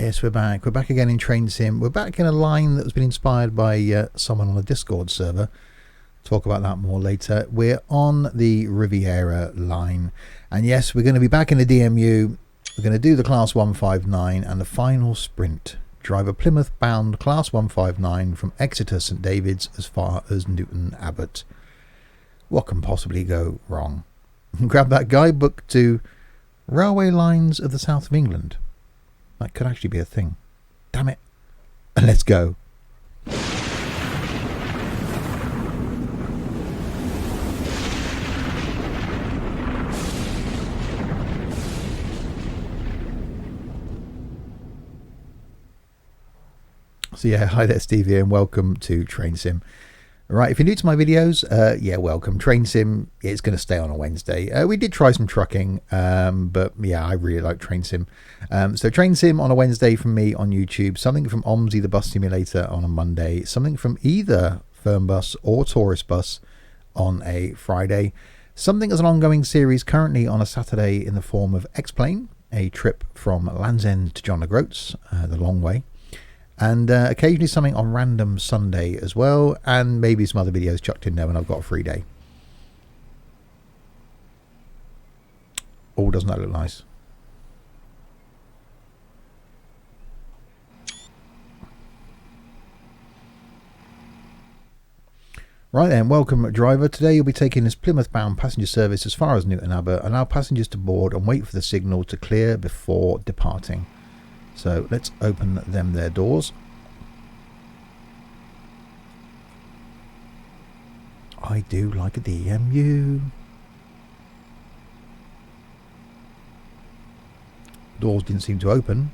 Yes, we're back. We're back again in Train Sim. We're back in a line that has been inspired by someone on a Discord server. Talk about that more later. We're on the Riviera Line. And yes, we're going to be back in the DMU. We're going to do the Class 159 and the final sprint. Drive a Plymouth-bound Class 159 from Exeter St David's as far as Newton Abbot. What can possibly go wrong? Grab that guidebook to Railway Lines of the South of England. That could actually be a thing. Damn it. And let's go. So yeah, hi there, Steve here, and welcome to Train Sim. Right, if you're new to my videos, yeah, welcome. Train Sim, it's going to stay on a Wednesday. We did try some trucking, but yeah, I really like Train Sim. So Train Sim on a Wednesday from me on YouTube, something from OMSI, the bus simulator, on a Monday, something from either Fernbus or Tourist Bus on a Friday, something as an ongoing series currently on a Saturday in the form of X-Plane, a trip from Land's End to John O'Groats, the long way. And occasionally something on random Sunday as well, and maybe some other videos chucked in there when I've got a free day. Oh, doesn't that look nice? Right then, welcome driver. Today you'll be taking this Plymouth-bound passenger service as far as Newton Abbot. Allow passengers to board and wait for the signal to clear before departing. So let's open them their doors. I do like a DMU. Doors didn't seem to open.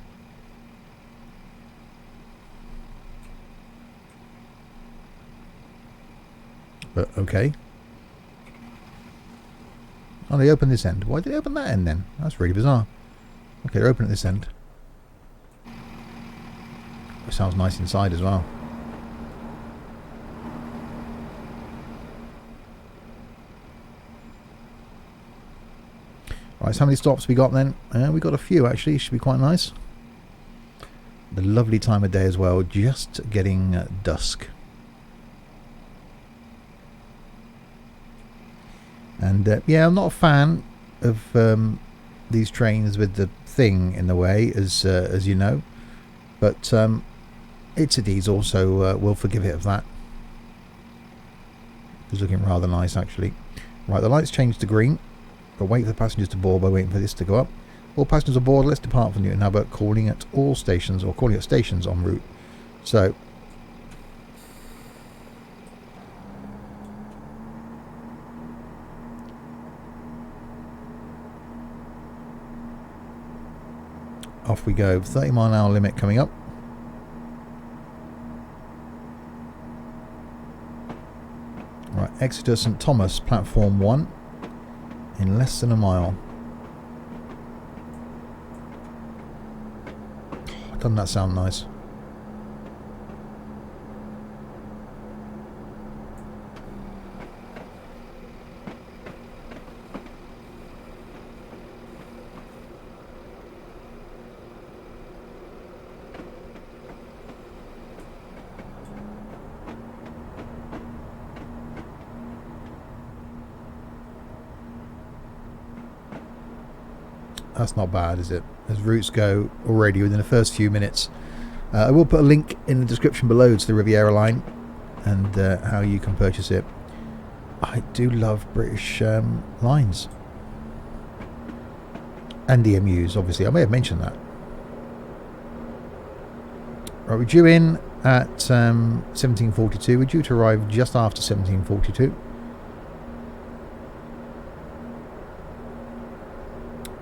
But okay. Oh, they opened this end. Why did they open that end then? That's really bizarre. Okay, they're open at this end. It sounds nice inside as well. Right, so how many stops we got then? We got a few actually. Should be quite nice. The lovely time of day as well. Just getting dusk. And yeah, I'm not a fan of these trains with the thing in the way, as you know. But it's a diesel, so we'll forgive it of that. It's looking rather nice actually. Right, the lights changed to green. But wait for the passengers to board by waiting for this to go up. All passengers aboard, let's depart from Newton Abbot, calling at all stations, or calling at stations en route. So off we go. 30-mile-an-hour limit coming up. Right, Exeter St Thomas, platform 1. In less than a mile. Doesn't that sound nice? That's not bad, is it? As routes go already within the first few minutes. I will put a link in the description below to the Riviera Line and how you can purchase it. I do love British lines. And DMUs, obviously. I may have mentioned that. Right, we're due in at 1742. We're due to arrive just after 1742.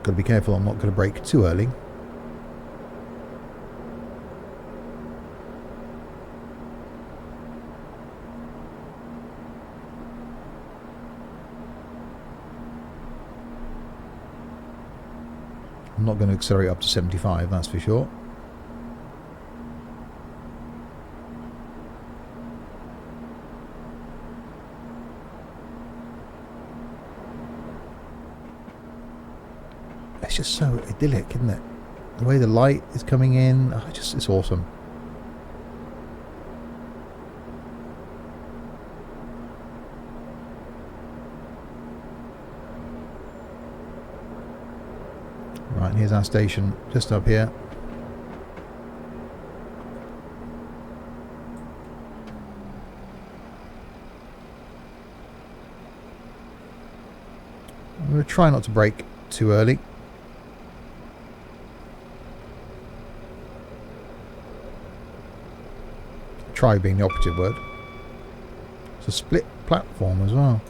Got to be careful I'm not going to brake too early. I'm not going to accelerate up to 75, that's for sure. It's just so idyllic, isn't it? The way the light is coming in, oh, it's awesome. Right, and here's our station just up here. I'm going to try not to brake too early. Try being the operative word. It's a split platform as well.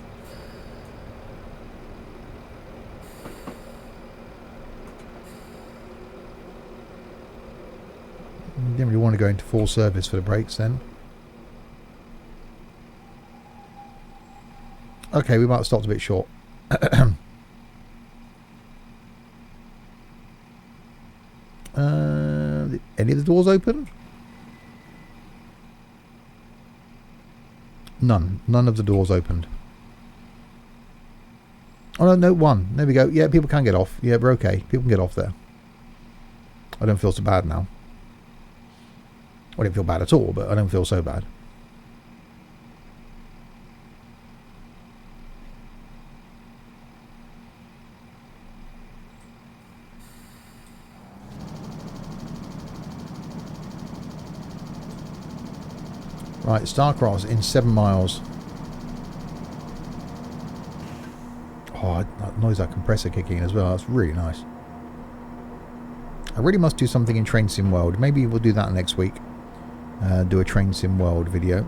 Didn't really want to go into full service for the brakes then. Okay, we might have stopped a bit short. Any of the doors open? None. None of the doors opened. Oh no, no, one. There we go. Yeah, people can get off. Yeah, we're okay. People can get off there. I don't feel so bad now. I didn't feel bad at all, but I don't feel so bad. Right, Starcross in 7 miles. Oh, that noise, that compressor kicking in as well. That's really nice. I really must do something in Train Sim World. Maybe we'll do that next week. Do a Train Sim World video.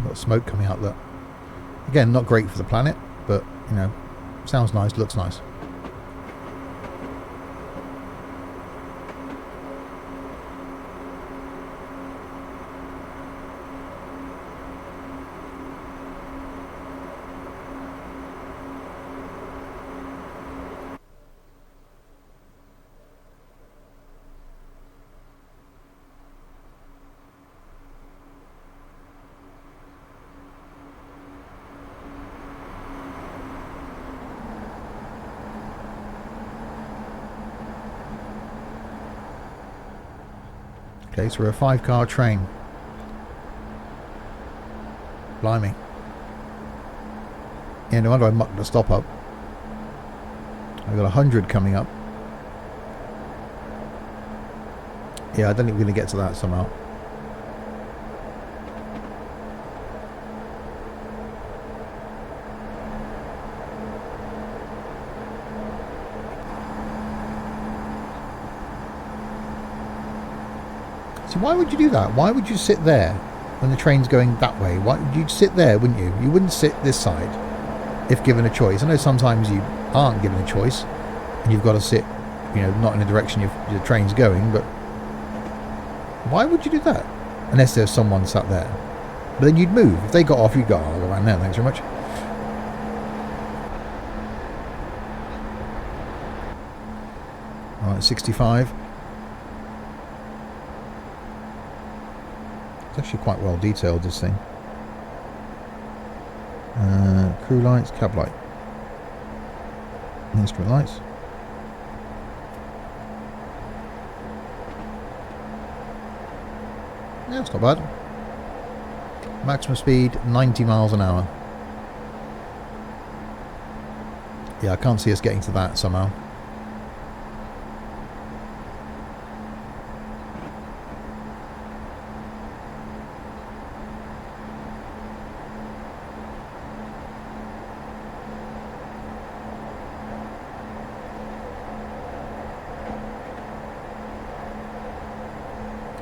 Got smoke coming out there. Again, not great for the planet, but you know, sounds nice, looks nice. Okay, so we're a 5-car train. Blimey. Yeah, no wonder I mucked the stop up. I've got 100 coming up. Yeah, I don't think we're going to get to that somehow. So why would you do that? Why would you sit there when the train's going that way? Why would you sit there, wouldn't you? You wouldn't sit this side if given a choice. I know sometimes you aren't given a choice and you've got to sit, you know, not in the direction your train's going, but why would you do that? Unless there's someone sat there. But then you'd move. If they got off, you'd go, oh, I'll go around there, thanks very much. Alright, 65. It's actually quite well detailed, this thing. Crew lights, cab light. Instrument lights. Yeah, it's not bad. Maximum speed, 90 miles an hour. Yeah, I can't see us getting to that somehow.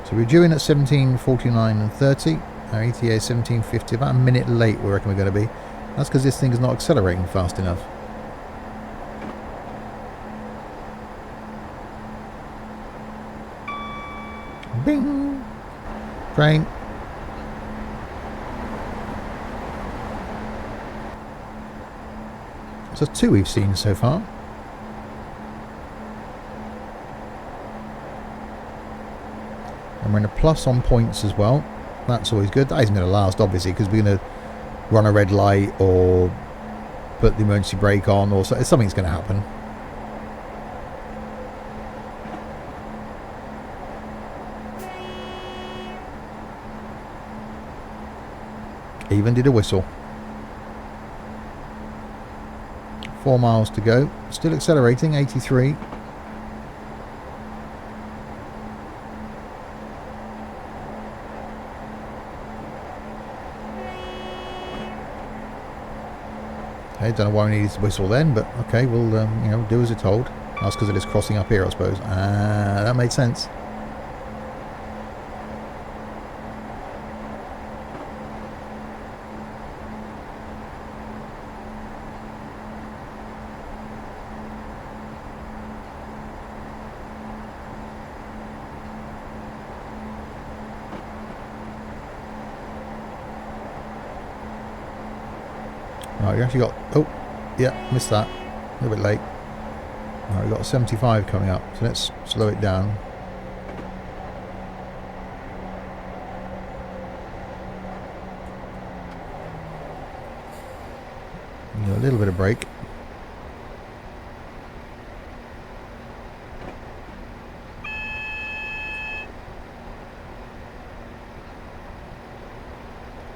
So we're due in at 17:49 and 30. Our ETA is 17:50. About a minute late, we reckon we're going to be. That's because this thing is not accelerating fast enough. Bing! Train. So 2 we've seen so far. And we're in a plus on points as well. That's always good. That isn't going to last, obviously, because we're going to run a red light or put the emergency brake on, or something's going to happen. Even did a whistle. 4 miles to go. Still accelerating, 83. Okay, don't know why we needed to whistle then, but okay, we'll you know, do as it's told. That's because it is crossing up here, I suppose. That made sense. Right, we actually got... Oh, yeah, missed that. A little bit late. Right, we've got 75 coming up, so let's slow it down. Do a little bit of brake.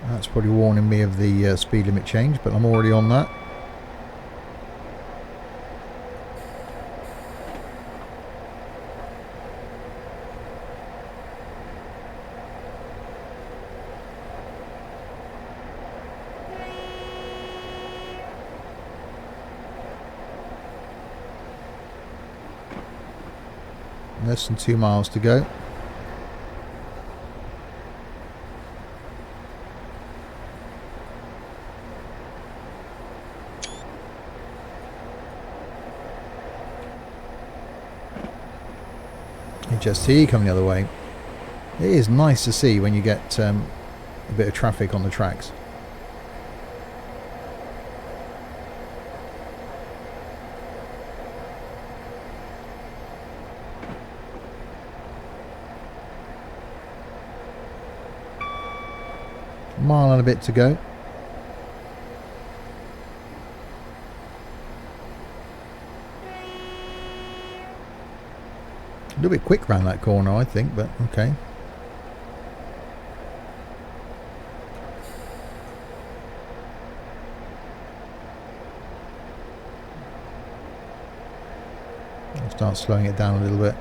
That's probably warning me of the speed limit change, but I'm already on that. Less than 2 miles to go. HST coming the other way. It is nice to see when you get a bit of traffic on the tracks. Mile and a bit to go. A little bit quick round that corner, I think, but okay. I'll start slowing it down a little bit.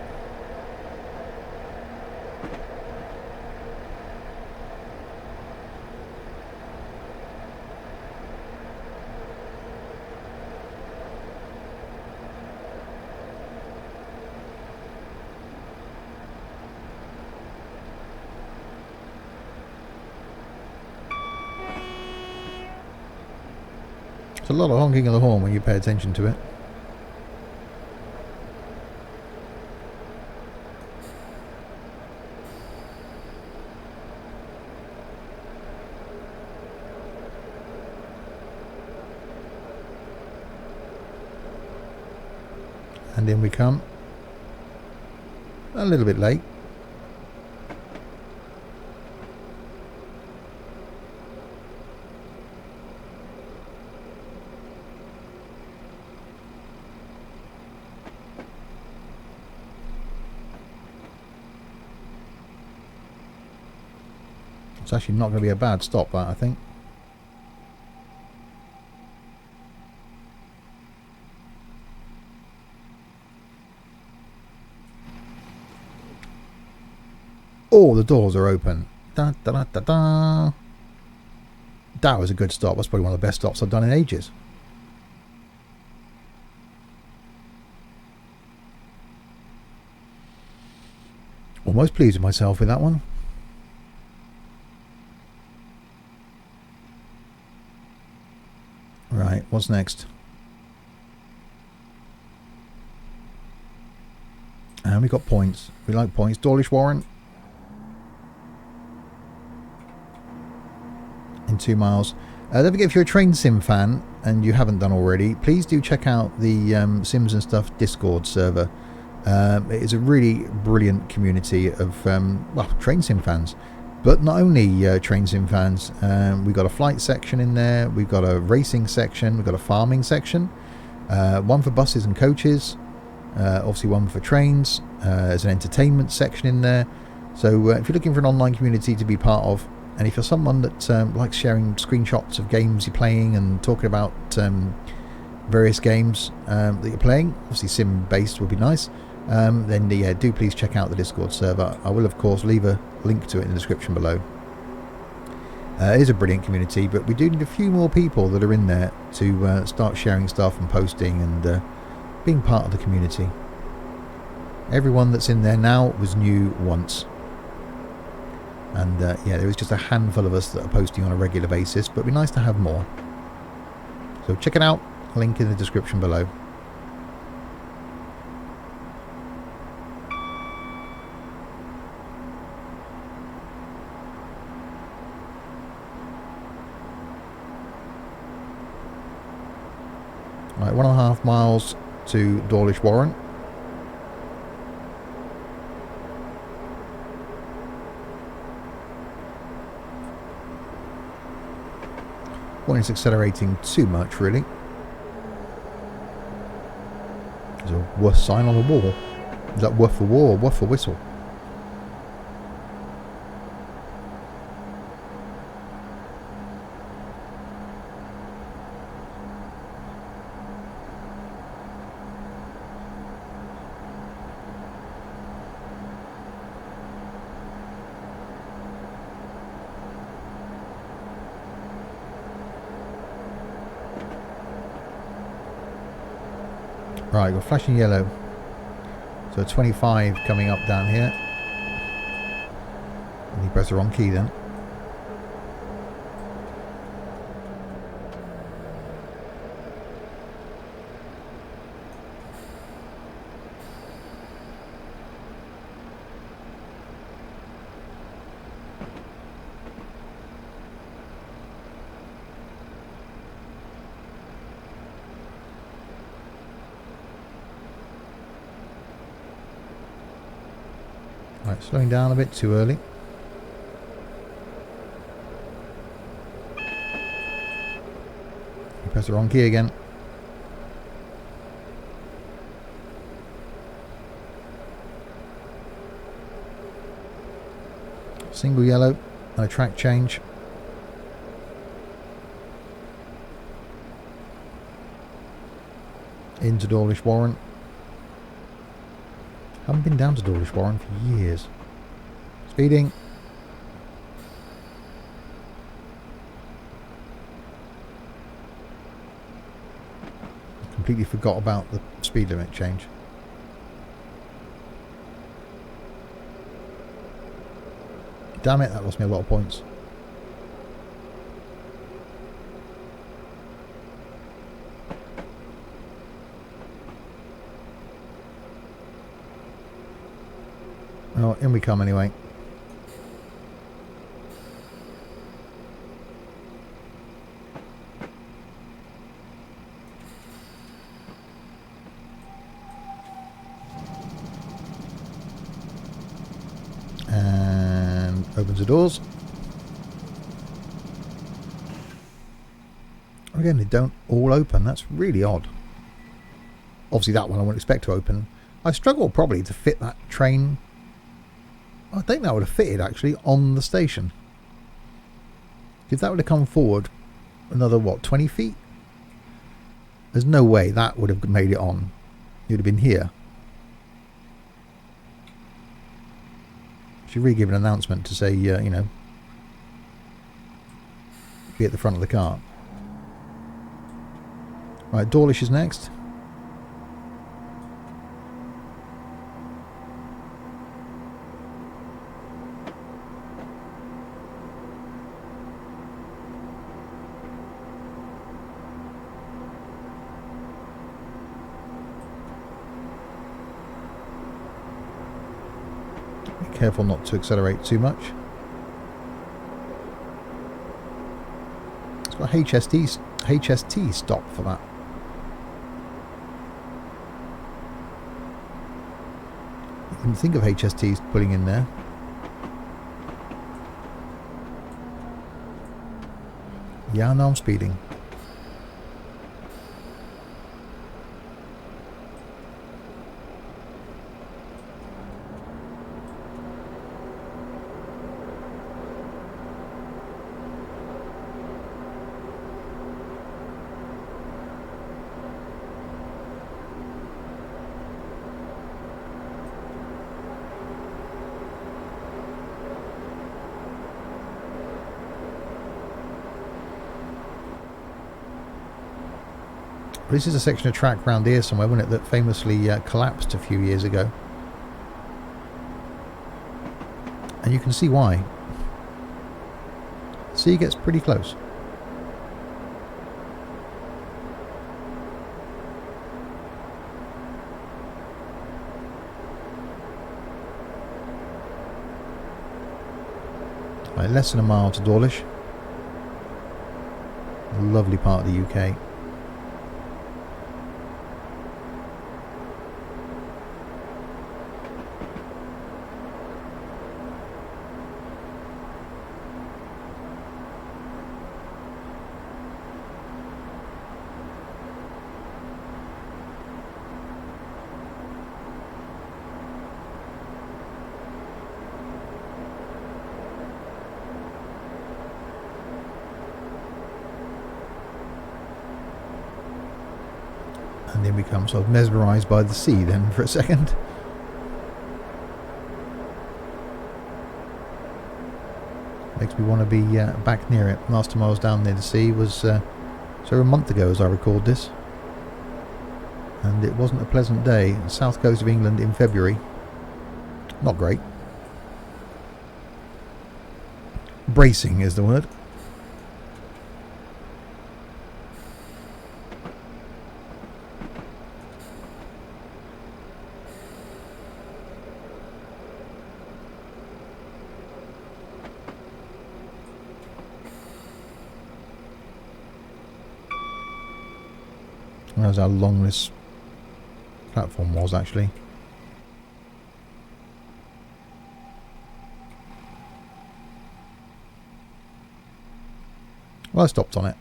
It's a lot of honking of the horn when you pay attention to it. And in we come. A little bit late. It's actually not going to be a bad stop, that, I think. Oh, the doors are open. Da, da, da, da, da. That was a good stop. That's probably one of the best stops I've done in ages. Almost pleased with myself with that one. Right, what's next? And we got points. We like points. Dawlish Warren. In 2 miles. Don't forget, if you're a Train Sim fan and you haven't done already, please do check out the Sims and Stuff Discord server. It is a really brilliant community of well, train sim fans. But not only train sim fans, we've got a flight section in there, we've got a racing section, we've got a farming section, one for buses and coaches, obviously one for trains. There's an entertainment section in there. So if you're looking for an online community to be part of, and if you're someone that likes sharing screenshots of games you're playing and talking about various games that you're playing, obviously sim based would be nice, then yeah, do please check out the Discord server. I will of course leave a link to it in the description below. It is a brilliant community, but we do need a few more people that are in there to start sharing stuff and posting and being part of the community. Everyone that's in there now was new once, and yeah, there is just a handful of us that are posting on a regular basis, but it'd be nice to have more. So check it out, link in the description below. Right, 1.5 miles to Dawlish Warren. When it's accelerating too much, really. There's a woof sign on the wall. Is that woof for war or woof for whistle? Right, got flashing yellow. So 25 coming up down here. And you press the wrong key then. Right, slowing down a bit too early. You press the wrong key again. Single yellow and a track change. Into Dawlish Warren. Haven't been down to Dawlish Warren for years. Speeding. Completely forgot about the speed limit change. Damn it, that lost me a lot of points. Oh, in we come anyway. And opens the doors. Again, they don't all open. That's really odd. Obviously that one I wouldn't expect to open. I struggle probably to fit that train. I think that would have fitted actually on the station. If that would have come forward another, what, 20 feet? There's no way that would have made it on. It would have been here. Should really give an announcement to say, you know, be at the front of the car. Right, Dawlish is next. Careful not to accelerate too much. It's got HST stop for that. Didn't think of HSTs pulling in there. Yeah, I know I'm speeding. This is a section of track around here somewhere, wasn't it, that famously collapsed a few years ago. And you can see why. The sea gets pretty close. Right, less than a mile to Dawlish. A lovely part of the UK. And then become sort of mesmerised by the sea then for a second. Makes me want to be back near it. Last time I was down near the sea was so a month ago as I record this. And it wasn't a pleasant day. South coast of England in February. Not great. Bracing is the word. That's how long this platform was actually. Well, I stopped on it.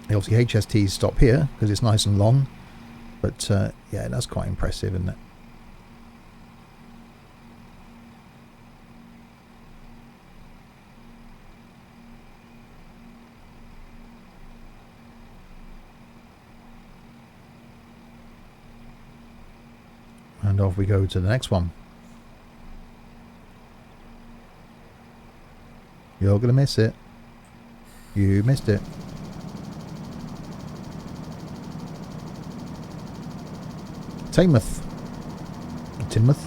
Obviously HSTs stop here because it's nice and long, but yeah, that's quite impressive, isn't it? And off we go to the next one. You're going to miss it. You missed it. Teignmouth. Teignmouth.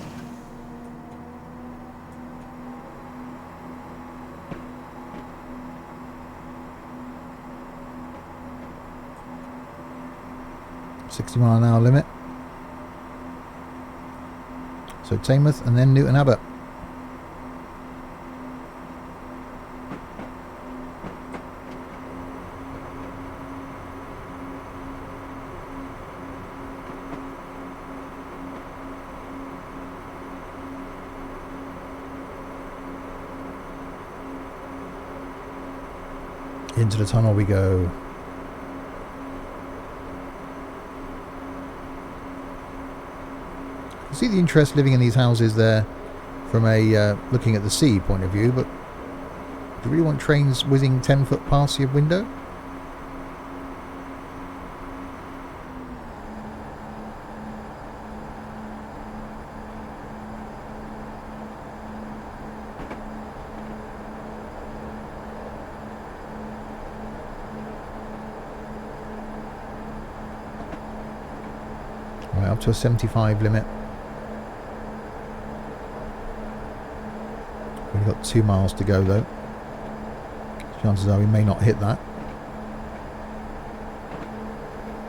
£60-mile-an-hour limit. So Teignmouth and then Newton Abbot. Into the tunnel we go. See the interest living in these houses there from a looking at the sea point of view, but do you really want trains whizzing 10 foot past your window? Right, up to a 75 limit. We've got 2 miles to go though. Chances are we may not hit that.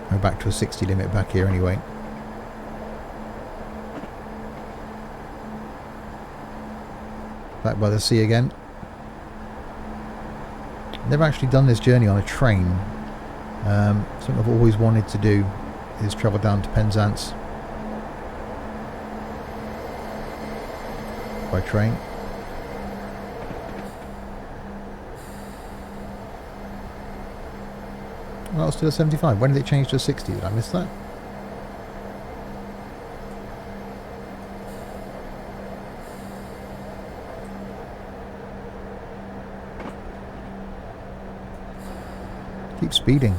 We're back to a 60 limit back here anyway. Back by the sea again. Never actually done this journey on a train. Something I've always wanted to do. is travel down to Penzance by train. Well, it's still a 75. When did it change to a 60? Did I miss that? Keep speeding.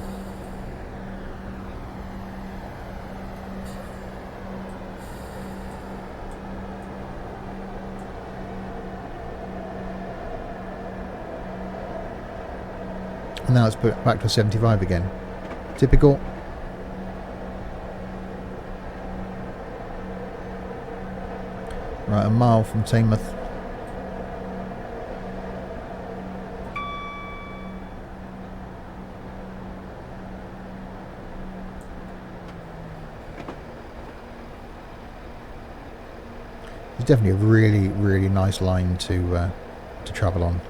And now it's put back to 75 again. Typical. Right, a mile from Teignmouth. It's definitely a really, really nice line to travel on.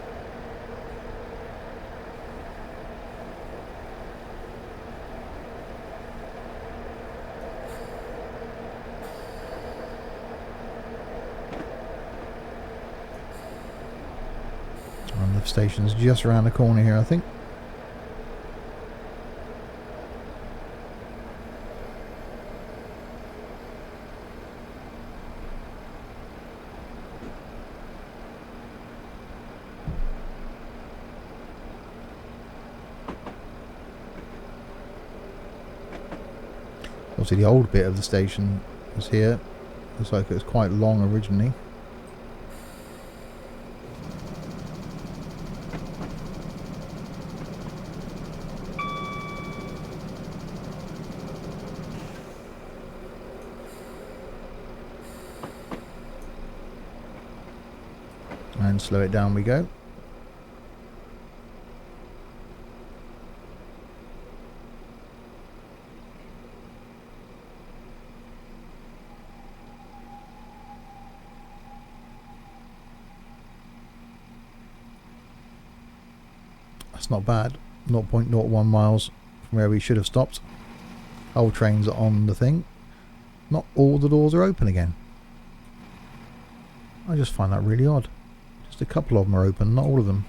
And the station's just around the corner here, I think. Obviously the old bit of the station was here. Looks like it was quite long originally. And slow it down we go. That's not bad. 0.01 miles from where we should have stopped. Whole trains are on the thing. Not all the doors are open again. I just find that really odd. Just a couple of them are open, not all of them.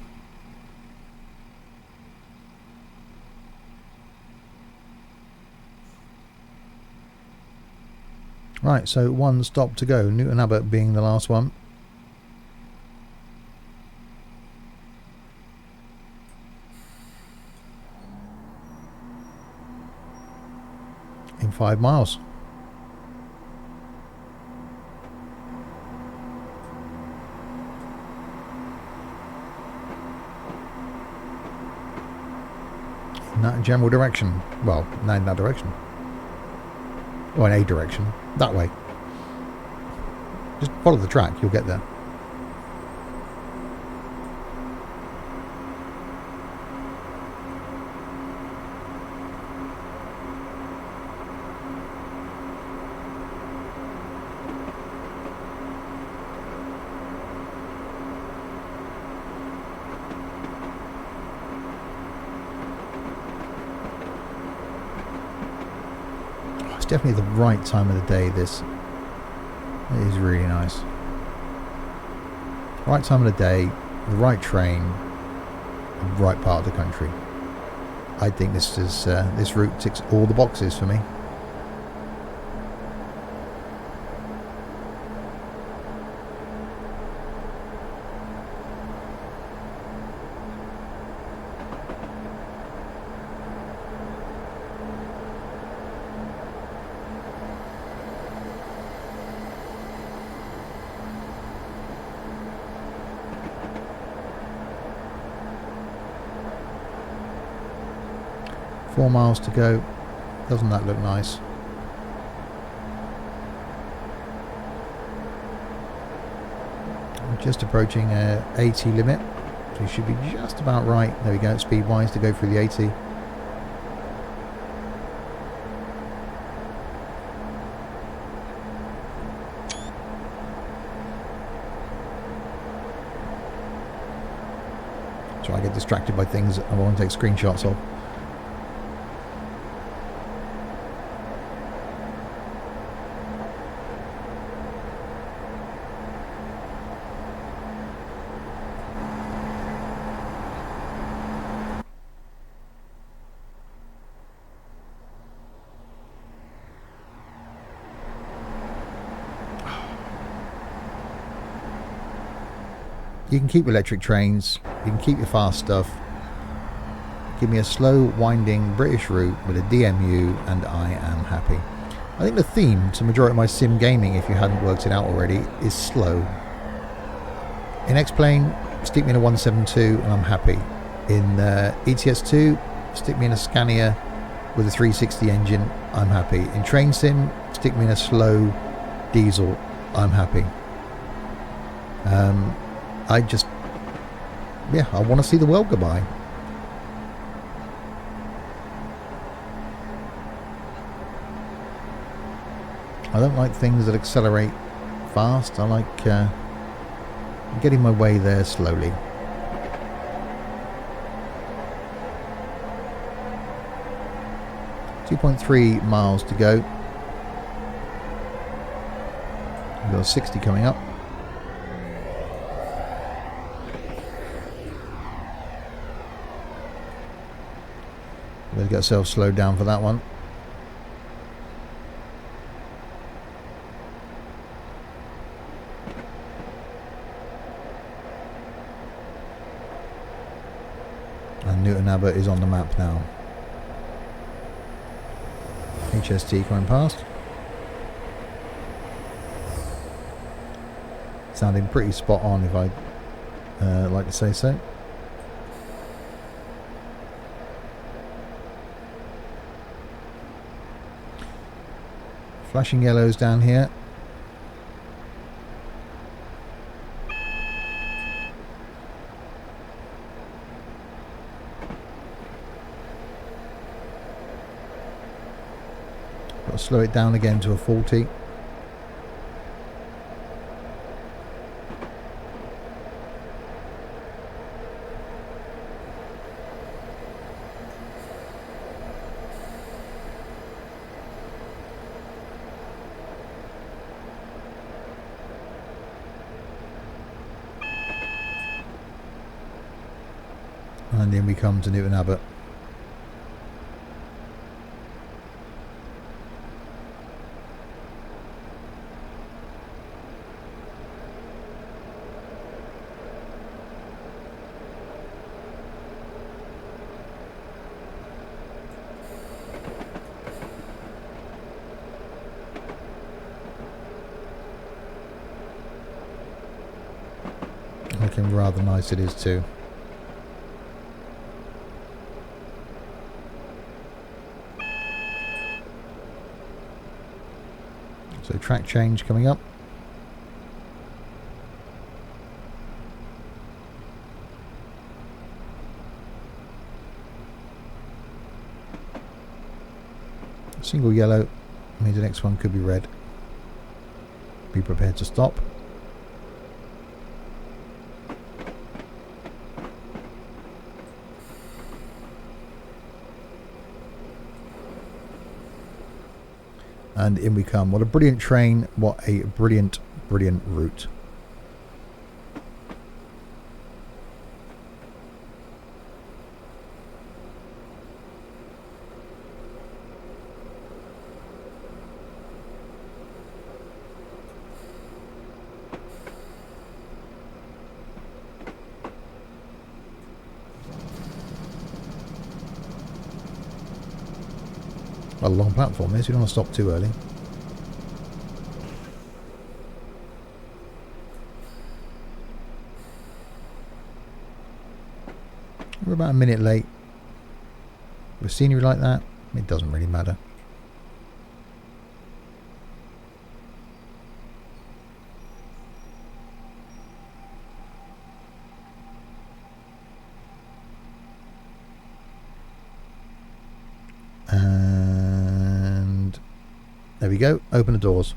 Right, so one stop to go. Newton Abbot being the last one. In 5 miles. In that general direction. Well, not in that direction. Or in a direction. That way. Just follow the track, you'll get there. Definitely the right time of the day. This it is really nice. Right time of the day, the right train, the right part of the country. I think this is this route ticks all the boxes for me. Four miles to go. Doesn't that look nice? I'm just approaching a 80 limit, so you should be just about right. There we go, speed wise to go through the 80. So I get distracted by things I want to take screenshots of. You can keep electric trains, you can keep your fast stuff. Give me a slow, winding British route with a DMU and I am happy. I think the theme to the majority of my sim gaming, if you hadn't worked it out already, is slow. In X-Plane, stick me in a 172 and I'm happy. In ETS2, stick me in a Scania with a 360 engine, I'm happy. In Train Sim, stick me in a slow diesel, I'm happy. I want to see the world goodbye. I don't like things that accelerate fast. I like getting my way there slowly. .3 miles to go. We've got 60 coming up. We'll get ourselves slowed down for that one. And Newton Abbot is on the map now. HST coming past. Sounding pretty spot on, if I'd like to say so. Flashing yellows down here. Got to slow it down again to a 40. And then we come to Newton Abbot. Looking rather nice it is too. So track change coming up. Single yellow means the next one could be red. Be prepared to stop. And in we come. What a brilliant train. What a brilliant, brilliant route. A long platform this, you don't want to stop too early. We're about a minute late. With scenery like that, it doesn't really matter. And there we go, open the doors.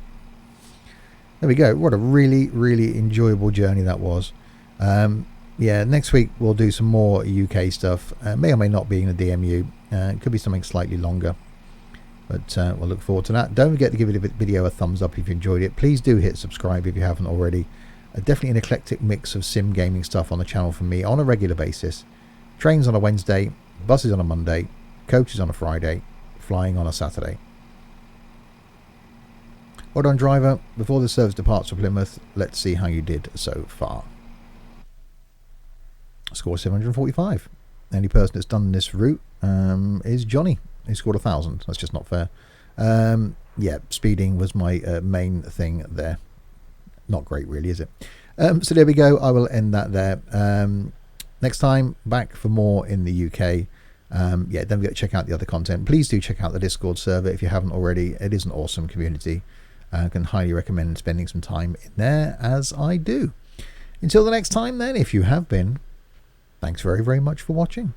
There we go. What a really, really enjoyable journey that was. Yeah, next week we'll do some more UK stuff. May or may not be in a DMU. It could be something slightly longer. But we'll look forward to that. Don't forget to give the video a thumbs up if you enjoyed it. Please do hit subscribe if you haven't already. Definitely an eclectic mix of sim gaming stuff on the channel from me on a regular basis. Trains on a Wednesday, buses on a Monday, coaches on a Friday, flying on a Saturday. Well done, driver. Before the service departs for Plymouth, let's see how you did so far. Scored 745. The only person that's done this route is Johnny, who scored 1,000. That's just not fair. Yeah, speeding was my main thing there. Not great, really, is it? So there we go. I will end that there. Next time, back for more in the UK. Yeah, don't forget to check out the other content. Please do check out the Discord server if you haven't already. It is an awesome community. I can highly recommend spending some time in there, as I do. Until the next time, then, if you have been, thanks very, very much for watching.